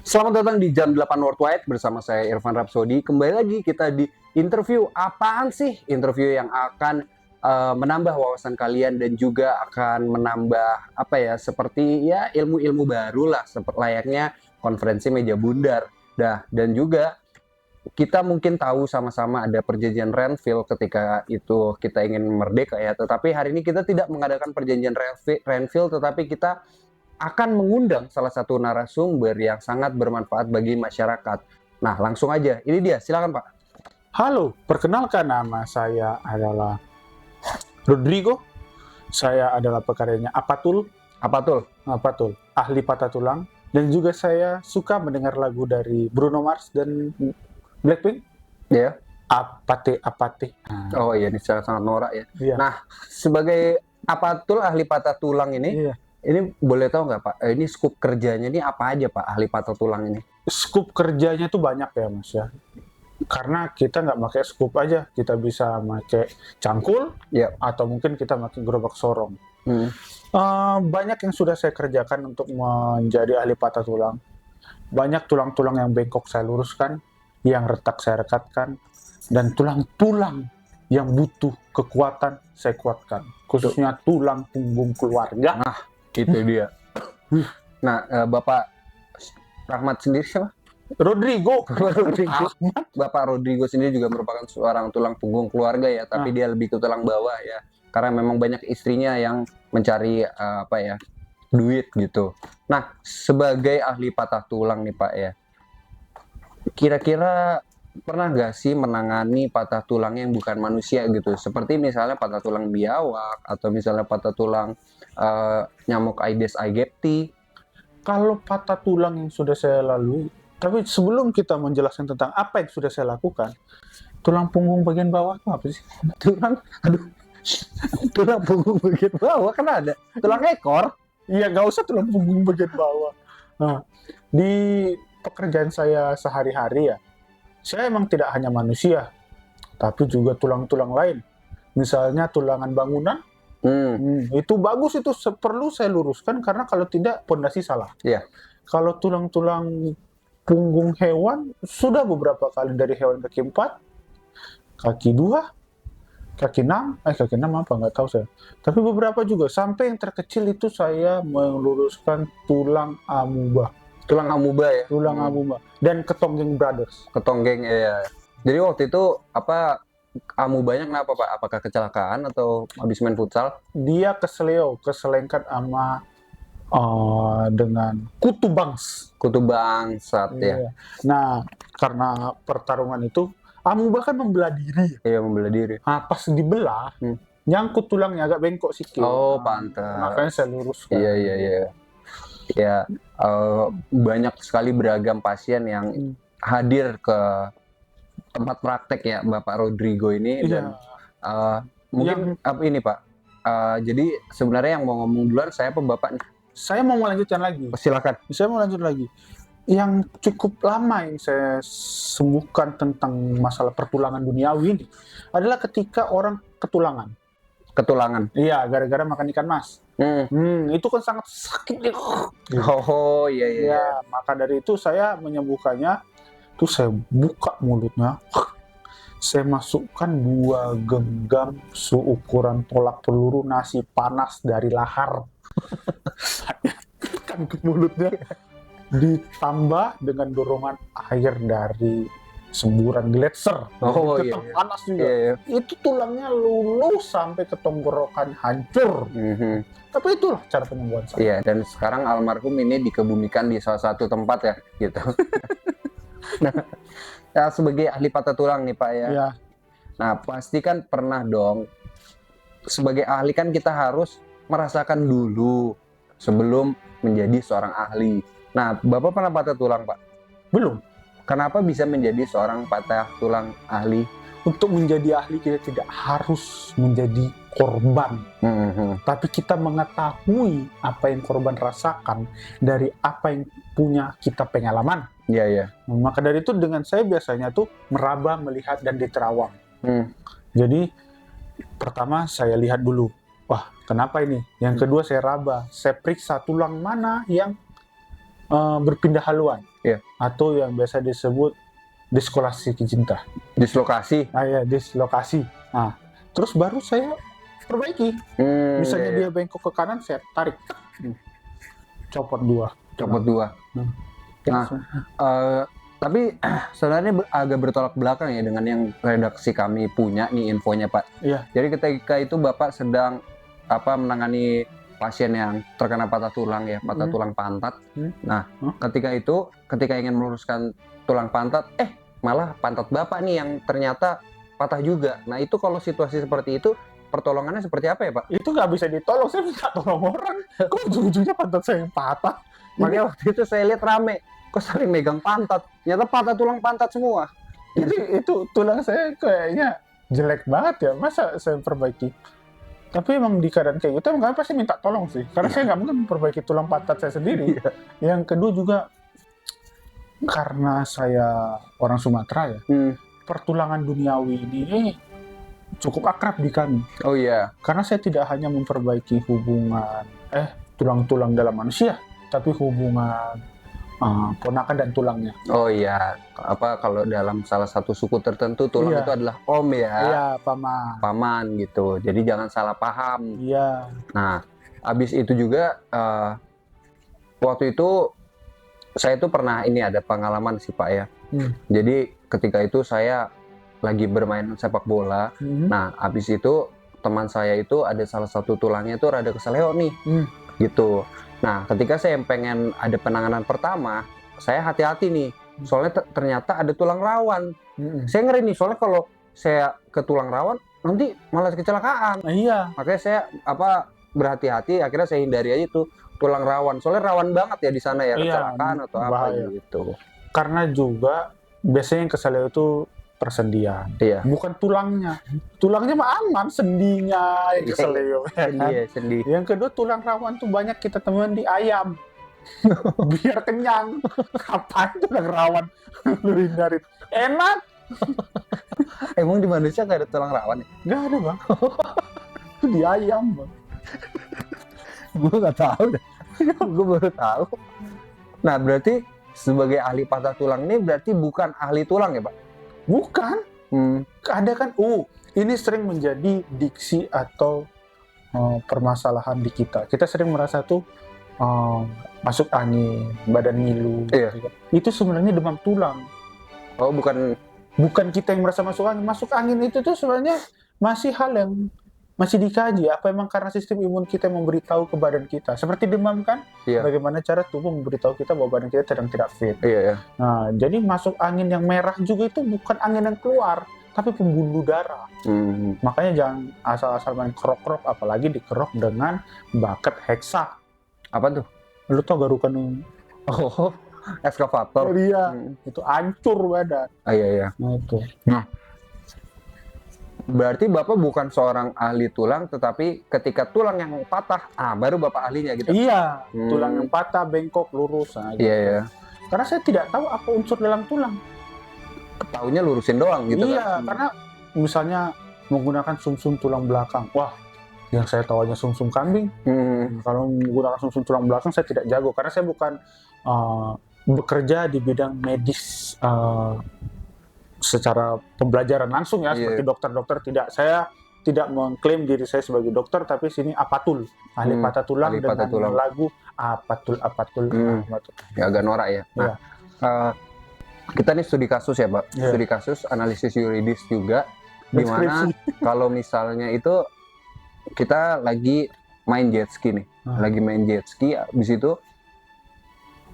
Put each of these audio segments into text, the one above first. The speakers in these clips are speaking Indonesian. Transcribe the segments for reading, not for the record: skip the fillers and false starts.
Selamat datang di Jam 8 Worldwide bersama saya Irfan Rapsodi. Kembali lagi kita di interview. Apaan sih interview yang akan menambah wawasan kalian dan juga akan menambah apa ya, seperti ya ilmu-ilmu baru lah, seperti layaknya konferensi meja bundar. Dan juga kita mungkin tahu sama-sama ada perjanjian Renville ketika itu kita ingin merdeka ya. Tetapi hari ini kita tidak mengadakan perjanjian Renville, tetapi kita akan mengundang salah satu narasumber yang sangat bermanfaat bagi masyarakat. Nah, langsung aja. Ini dia, silakan Pak. Halo, perkenalkan nama saya adalah Rodrigo. Saya adalah pekaryanya Apatul, ahli patah tulang. Dan juga saya suka mendengar lagu dari Bruno Mars dan Blackpink. Ya. Apate. Oh iya, ini sangat norak ya. Iya. Nah, sebagai Apatul ahli patah tulang ini, Iya. ini boleh tahu nggak Pak? Ini skup kerjanya ini apa aja Pak, ahli patah tulang ini? Skup kerjanya tuh banyak ya Mas ya. Karena kita nggak pakai skup aja, kita bisa pakai cangkul, Ya. atau mungkin kita pakai gerobak sorong. Banyak yang sudah saya kerjakan untuk menjadi ahli patah tulang. Banyak tulang-tulang yang bengkok saya luruskan, yang retak saya rekatkan, dan tulang-tulang yang butuh kekuatan saya kuatkan. Khususnya tulang punggung keluarga. Nah, itu dia. Nah, Bapak Rahmat sendiri siapa? Rodrigo. Bapak Rodrigo sendiri juga merupakan seorang tulang punggung keluarga ya, tapi dia lebih ke tulang bawah ya. Karena memang banyak istrinya yang mencari duit gitu. Nah, sebagai ahli patah tulang nih Pak ya, kira-kira pernah nggak sih menangani patah tulang yang bukan manusia gitu? Seperti misalnya patah tulang biawak atau misalnya patah tulang nyamuk Aedes aegypti. Kalau patah tulang yang sudah saya lalui, tapi sebelum kita menjelaskan tentang apa yang sudah saya lakukan, tulang punggung bagian bawah itu apa sih? Tulang punggung bagian bawah kan ada tulang ekor. Iya, nggak usah tulang punggung bagian bawah. Nah, di pekerjaan saya sehari-hari ya, saya emang tidak hanya manusia, tapi juga tulang-tulang lain. Misalnya tulangan bangunan, itu bagus, itu perlu saya luruskan karena kalau tidak pondasi salah. Iya. Kalau tulang-tulang punggung hewan, sudah beberapa kali dari hewan kaki 4, kaki 2, kaki 6 apa nggak tahu saya. Tapi beberapa juga, sampai yang terkecil itu saya meluruskan tulang amuba. Tulang amuba ya. Tulang amuba dan ketonggeng brothers. Ketonggeng ya. Jadi waktu itu amubanya kenapa Pak? Apakah kecelakaan atau habis main futsal? Dia keselengkat sama dengan kutu bangsat ya. Nah, karena pertarungan itu amuba kan membelah diri. Iya, membelah diri. Nah, pas dibelah, nyangkut tulangnya agak bengkok sikit. Oh, pantas. Makanya saya luruskan. Iya. Ya, banyak sekali beragam pasien yang hadir ke tempat praktek ya Bapak Rodrigo ini. Dan mungkin ini Pak, jadi sebenarnya yang mau ngomong duluan saya apa Bapak nih? Saya mau melanjutkan lagi. Silakan. Saya mau lanjut lagi. Yang cukup lama yang saya sembuhkan tentang masalah pertulangan duniawi ini adalah ketika orang ketulangan. Iya, gara-gara makan ikan mas. Itu kan sangat sakit. Oh iya. Ya, maka dari itu saya menyembuhkannya. Tuh saya buka mulutnya, saya masukkan 2 genggam seukuran tolak peluru nasi panas dari lahar. Saya tekan ke mulutnya, ditambah dengan dorongan air dari semburan gletser. Panas juga. Iya. Itu tulangnya lulus sampai ke tenggorokan hancur. Tapi itulah cara penyembuhan saya. Iya, dan sekarang almarhum ini dikebumikan di salah satu tempat ya, gitu. Nah, ya, sebagai ahli patah tulang nih Pak ya. Iya. Nah, pasti kan pernah dong. Sebagai ahli kan kita harus merasakan dulu sebelum menjadi seorang ahli. Nah, Bapak pernah patah tulang Pak? Belum. Kenapa bisa menjadi seorang patah tulang ahli? Untuk menjadi ahli kita tidak harus menjadi korban, tapi kita mengetahui apa yang korban rasakan dari apa yang punya kita pengalaman. Iya. Maka dari itu dengan saya biasanya tuh meraba, melihat, dan diterawang. Jadi pertama saya lihat dulu, wah kenapa ini? Yang kedua saya raba, saya periksa tulang mana yang berpindah haluan, Iya. atau yang biasa disebut dislokasi cinta. Dislokasi. Ya, dislokasi. Nah, terus baru saya perbaiki. Misalnya Iya, iya. dia bengkok ke kanan, saya tarik, copot 2. Copot 2. Nah, tapi sebenarnya agak bertolak belakang ya dengan yang redaksi kami punya nih infonya, Pak. Iya. Jadi ketika itu Bapak sedang menangani pasien yang terkena patah tulang ya, patah tulang pantat. Nah, ketika ingin meluruskan tulang pantat, malah pantat Bapak nih yang ternyata patah juga. Nah, itu kalau situasi seperti itu pertolongannya seperti apa ya, Pak? Itu nggak bisa ditolong, saya minta tolong orang. Kok ujung-ujungnya pantat saya yang patah? Makanya waktu itu saya lihat rame, kok sering megang pantat, ternyata patah tulang pantat semua. Itu tulang saya kayaknya jelek banget ya, masa saya perbaiki? Tapi emang di keadaan kayak gitu, emang kalian pasti minta tolong sih, karena saya nggak mungkin memperbaiki tulang pantat saya sendiri. Yang kedua juga, karena saya orang Sumatera ya, pertulangan duniawi ini cukup akrab di kami. Oh iya. Karena saya tidak hanya memperbaiki hubungan tulang-tulang dalam manusia, tapi hubungan ponakan dan tulangnya. Oh iya, kalau dalam salah satu suku tertentu tulang itu adalah om ya. Iya, paman. Paman gitu. Jadi jangan salah paham. Iya. Nah, habis itu juga waktu itu saya tuh pernah ada pengalaman sih, Pak ya. Jadi ketika itu saya lagi bermain sepak bola. Nah, habis itu teman saya itu ada salah satu tulangnya itu rada keseleo nih. Gitu. Nah, ketika saya pengen ada penanganan pertama, saya hati-hati nih. Soalnya ternyata ada tulang rawan. Saya ngeri nih, soalnya kalau saya ke tulang rawan, nanti malah kecelakaan. Iya. Makanya saya berhati-hati, akhirnya saya hindari aja tuh tulang rawan. Soalnya rawan banget ya di sana ya, kecelakaan atau bahaya. apa gitu. Karena juga biasanya yang keseleo itu persendian. Iya. Bukan tulangnya. Tulangnya mah aman, sendinya yang keseleo. Sendi. Yang kedua, tulang rawan tuh banyak kita temukan di ayam. Biar kenyang. Kapan tulang rawan lu hindarin? Enak. Emang di manusia nggak ada tulang rawan ya? Nggak ada, Bang. Itu di ayam, Bang. Gue nggak tahu deh. Gue baru tahu. Nah, berarti sebagai ahli patah tulang ini berarti bukan ahli tulang ya, Pak? Bukan. Ada kan, ini sering menjadi diksi atau permasalahan di kita. Kita sering merasa tuh masuk angin, badan ngilu. Iya. Itu sebenarnya demam tulang. Oh, bukan kita yang merasa masuk angin. Masuk angin itu tuh sebenarnya masih hal yang masih dikaji. Apa emang karena sistem imun kita memberitahu ke badan kita? Seperti demam kan? Iya. Bagaimana cara tubuh memberitahu kita bahwa badan kita sedang tidak fit. Iya. Nah, jadi masuk angin yang merah juga itu bukan angin yang keluar, tapi pembuluh darah. Makanya jangan asal-asal main kerok-kerok, apalagi dikerok dengan bucket heksa. Apa tuh? Lu tau garukan? Oh, eskavator. Iya, itu hancur badan. Iya. Nah, itu. Berarti Bapak bukan seorang ahli tulang, tetapi ketika tulang yang patah, baru Bapak ahlinya gitu? Iya, tulang yang patah, bengkok, lurus. Nah, gitu. Iya. Karena saya tidak tahu apa unsur dalam tulang. Taunya lurusin doang gitu iya, kan? Karena misalnya menggunakan sumsum tulang belakang. Wah, yang saya tahu hanya sumsum kambing. Kalau menggunakan sumsum tulang belakang, saya tidak jago. Karena saya bukan bekerja di bidang medis secara pembelajaran langsung ya, seperti dokter-dokter tidak. Saya tidak mengklaim diri saya sebagai dokter, tapi sini apatul, ahli patah tulang dengan lagu apatul. Ya, agak norak ya. Nah, kita nih studi kasus ya, Pak. Studi kasus, analisis yuridis juga, dimana kalau misalnya itu kita lagi main jet ski nih, habis itu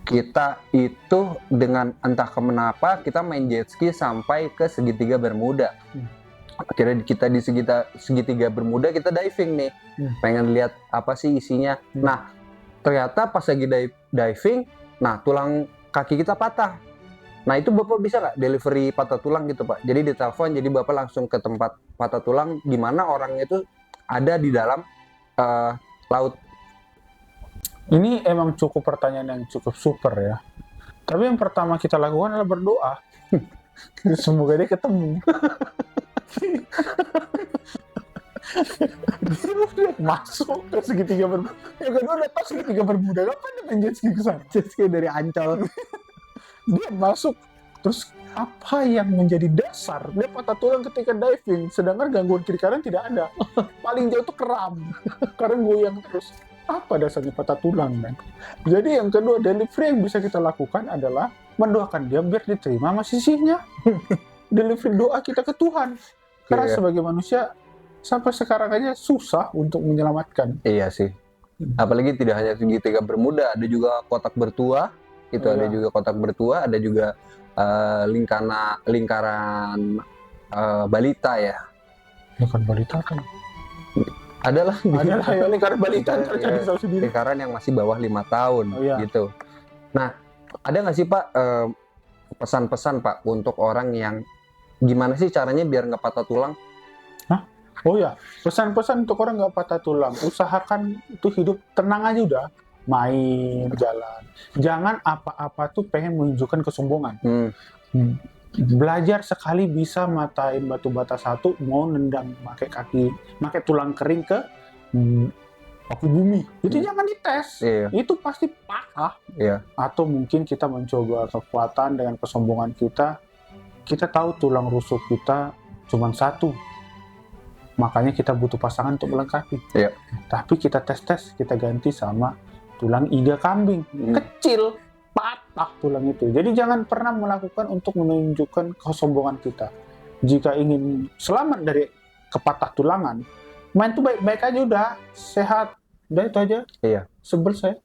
kita itu dengan entah kenapa kita main jet ski sampai ke segitiga Bermuda. Akhirnya kita di segitiga Bermuda kita diving nih, pengen lihat apa sih isinya. Nah, ternyata pas lagi diving, tulang kaki kita patah. Nah, itu Bapak bisa nggak delivery patah tulang gitu, Pak? Jadi ditelepon, jadi Bapak langsung ke tempat patah tulang, di mana orangnya itu ada di dalam laut. Ini emang cukup pertanyaan yang cukup super ya. Tapi yang pertama kita lakukan adalah berdoa. Semoga dia ketemu. Dia masuk ke segitiga bermuda. Yang kedua udah tahu segitiga bermuda, ngapain dia main jet ski ke sana? Jet ski dari Ancol. Dia masuk, terus apa yang menjadi dasar dia patah tulang ketika diving, sedangkan gangguan kiri kanan tidak ada. Paling jauh tuh kram karena goyang terus. Apa dasarnya patah tulang, kan? Jadi yang kedua, delivery yang bisa kita lakukan adalah mendoakan dia biar diterima sama sisinya. Delivery doa kita ke Tuhan, karena Iya. sebagai manusia sampai sekarang aja susah untuk menyelamatkan. Iya sih. Apalagi tidak hanya segitiga bermuda, ada juga kotak bertua. Itu ada Iya. juga kotak bertua, ada juga lingkaran balita ya. Bukan balita kan? Adalah Adalah ya lingkaran balita, Lingkaran, ntar cari tahu sendiri. lingkaran yang masih bawah 5 tahun Oh, iya. gitu. Nah, ada nggak sih Pak pesan-pesan Pak untuk orang yang gimana sih caranya biar nggak patah tulang? Oh ya, pesan-pesan untuk orang nggak patah tulang, usahakan itu hidup tenang aja udah, main, jalan. Jangan apa-apa tuh pengen menunjukkan kesombongan. Belajar sekali bisa matain batu bata satu, mau nendang pakai kaki, pakai tulang kering ke paku bumi. Itu jangan dites. Iya, Itu pasti patah. iya, Atau mungkin kita mencoba kekuatan dengan kesombongan kita. Kita tahu tulang rusuk kita cuma satu. Makanya kita butuh pasangan untuk melengkapi. Iya. Tapi kita tes-tes, kita ganti sama tulang iga kambing. Kecil, patah tulang itu. Jadi jangan pernah melakukan untuk menunjukkan kesombongan kita. Jika ingin selamat dari kepatah tulangan, main tuh baik-baik aja udah, sehat. Udah itu aja. Iya. Sebel saya.